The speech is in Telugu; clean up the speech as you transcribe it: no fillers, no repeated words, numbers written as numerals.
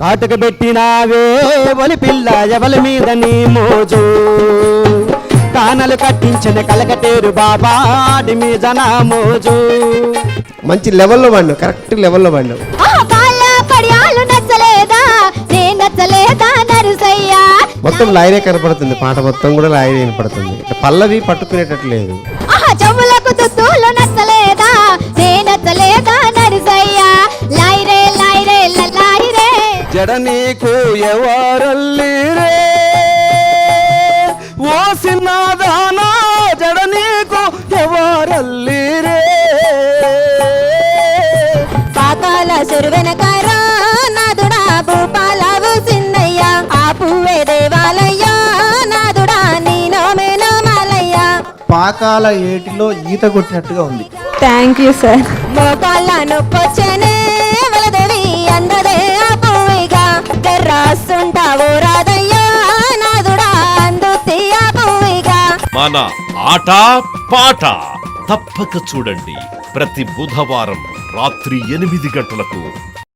కాటుక పెట్టినావే ఒలి పిల్ల ఎవల మీద నీ మోజు కానలు కట్టించిన కలకటేరు బాబాడి మీద నా మోజు. మంచి లెవెల్లో వాడినావు, కరెక్ట్ లెవెల్లో వాడినావు. మొత్తం లాయరే కనపడుతుంది, పాట మొత్తం కూడా లాయరే వినపడుతుంది. పల్లవి పట్టుకునేటట్టు లేదు. జడ నీకు ఎవరల్లిరే ఓ సిన్నదానా జడ నీకు ఎవరల్లిరే పాతాల సురువెనకారా నాదుడా భూపాలవు సిన్నయ్య ఆ పువ్వే దేవాలయ్య నాదుడా నీ నోమేన మాలయ్య. పాకాల ఏటిలో ఈత కొట్టినట్టుగా ఉంది. Thank you sir. మోకాళ్ళ నొప్పొచ్చనే వలదేవి అందదే ఆ పువ్విగా రాస్తుంటావు రాదయ్యా నాదుడా అందుతీ ఆ పువ్విగా. మన ఆట పాట తప్పక చూడండి ప్రతి బుధవారం రాత్రి 8 గంటలకు